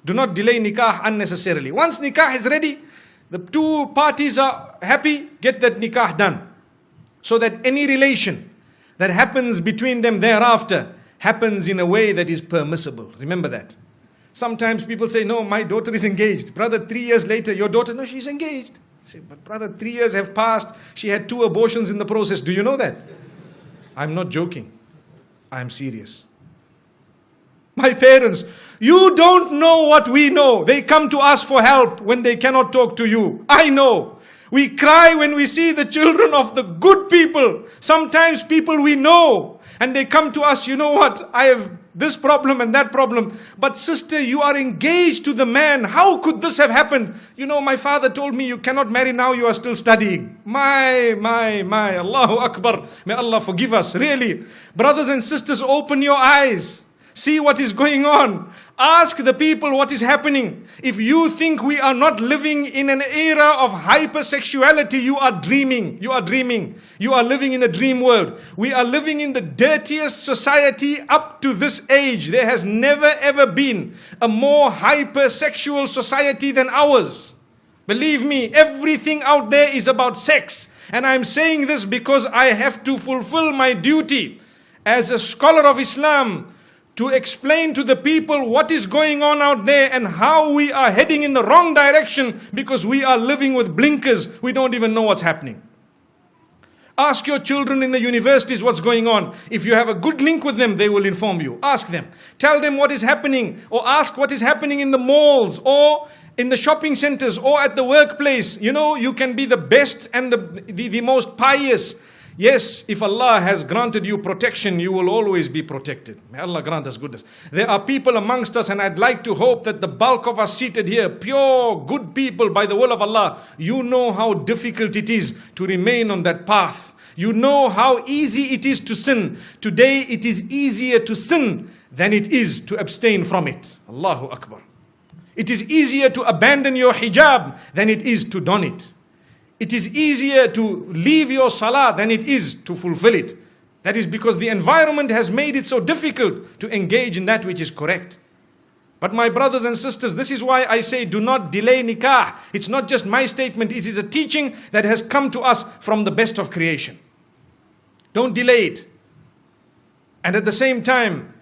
Do not delay nikah unnecessarily. Once nikah is ready, the two parties are happy, get that nikah done. So that any relation that happens between them thereafter happens in a way that is permissible. Remember that. Sometimes people say, no, my daughter is engaged. Brother, 3 years later, your daughter, no, she's engaged. I say, but brother, 3 years have passed. She had 2 abortions in the process. Do you know that? I'm not joking. I'm serious. My parents, you don't know what we know. They come to us for help when they cannot talk to you. I know. We cry when we see the children of the good people. Sometimes people we know. And they come to us, you know what, I have this problem and that problem. But sister, you are engaged to the man. How could this have happened? You know, my father told me you cannot marry now, you are still studying. My, Allahu Akbar. May Allah forgive us, really. Brothers and sisters, open your eyes. See what is going on. Ask the people what is happening. If you think we are not living in an era of hypersexuality, you are dreaming. You are dreaming. You are living in a dream world. We are living in the dirtiest society up to this age. There has never ever been a more hypersexual society than ours. Believe me, everything out there is about sex. And I'm saying this because I have to fulfill my duty as a scholar of Islam, to explain to the people what is going on out there and how we are heading in the wrong direction because we are living with blinkers. We don't even know what's happening. Ask your children in the universities what's going on. If you have a good link with them, they will inform you. Ask them. Tell them what is happening, or ask what is happening in the malls or in the shopping centers or at the workplace. You know, you can be the best and the most pious. Yes, if Allah has granted you protection, you will always be protected. May Allah grant us goodness. There are people amongst us, and I'd like to hope that the bulk of us seated here, pure, good people by the will of Allah, you know how difficult it is to remain on that path. You know how easy it is to sin. Today it is easier to sin than it is to abstain from it. Allahu Akbar. It is easier to abandon your hijab than it is to don it. It is easier to leave your salah than it is to fulfill it. That is because the environment has made it so difficult to engage in that which is correct. But my brothers and sisters, this is why I say do not delay nikah. It's not just my statement, it is a teaching that has come to us from the best of creation. Don't delay it. And at the same time,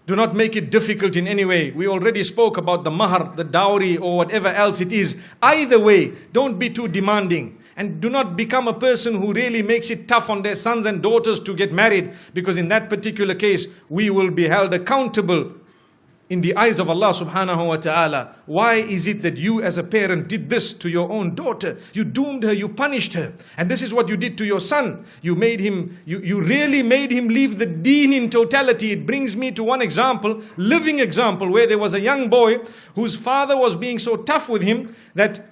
do not make it difficult in any way. We already spoke about the mahar, the dowry, or whatever else it is. Either way, don't be too demanding. And do not become a person who really makes it tough on their sons and daughters to get married. Because in that particular case, we will be held accountable in the eyes of Allah subhanahu wa ta'ala. Why is it that you as a parent did this to your own daughter? You doomed her, you punished her. And this is what you did to your son. You made him, you really made him leave the deen in totality. It brings me to one example, living example, where there was a young boy whose father was being so tough with him that,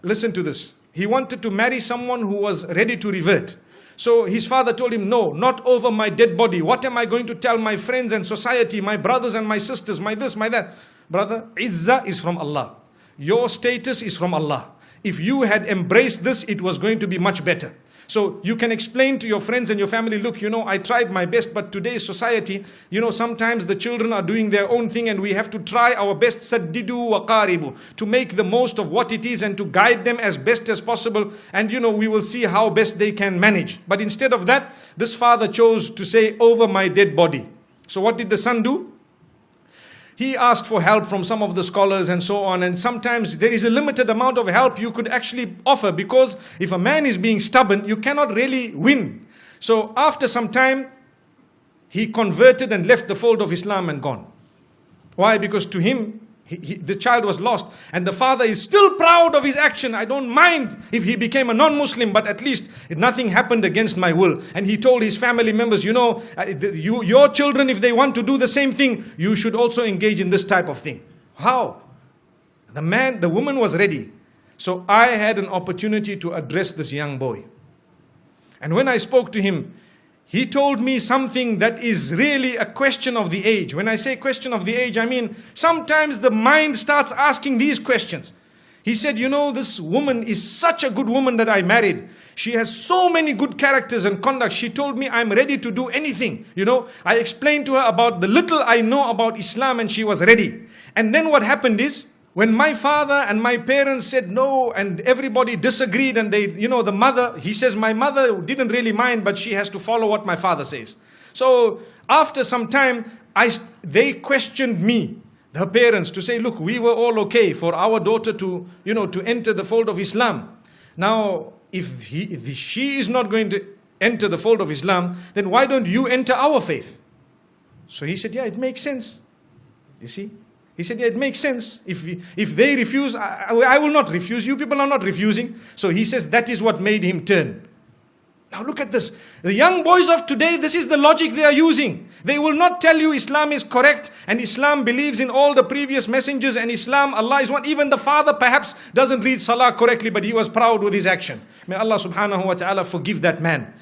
listen to this, he wanted to marry someone who was ready to revert. So his father told him, no, not over my dead body. What am I going to tell my friends and society, my brothers and my sisters, my this, my that? Brother, izzah is from Allah. Your status is from Allah. If you had embraced this, it was going to be much better. So you can explain to your friends and your family, look, you know, I tried my best, but today's society, you know, sometimes the children are doing their own thing and we have to try our best, saddidu wa qaribu, to make the most of what it is and to guide them as best as possible. And, you know, we will see how best they can manage. But instead of that, this father chose to say, over my dead body. So what did the son do? He asked for help from some of the scholars and so on. And sometimes there is a limited amount of help you could actually offer, because if a man is being stubborn, you cannot really win. So after some time, he converted and left the fold of Islam and gone. Why? Because to him, the child was lost. And the father is still proud of his action. I don't mind if he became a non-Muslim, but at least nothing happened against my will. And he told his family members, you know, your children, if they want to do the same thing, you should also engage in this type of thing. How? The woman was ready. So I had an opportunity to address this young boy. And when I spoke to him, he told me something that is really a question of the age. When I say question of the age, I mean sometimes the mind starts asking these questions. He said, you know, this woman is such a good woman that I married. She has so many good characters and conduct. She told me I'm ready to do anything. You know, I explained to her about the little I know about Islam and she was ready. And then what happened is, when my father and my parents said no and everybody disagreed and they, you know, the mother, he says my mother didn't really mind, but she has to follow what my father says. So after some time, they questioned me, her parents, to say, look, we were all okay for our daughter to, you know, to enter the fold of Islam. Now, if she is not going to enter the fold of Islam, then why don't you enter our faith? So he said, yeah, it makes sense. You see? He said, yeah, it makes sense. If they refuse, I will not refuse. You people are not refusing. So he says that is what made him turn. Now look at this. The young boys of today, this is the logic they are using. They will not tell you Islam is correct and Islam believes in all the previous messengers and Islam, Allah is one. Even the father perhaps doesn't read Salah correctly, but he was proud with his action. May Allah subhanahu wa ta'ala forgive that man.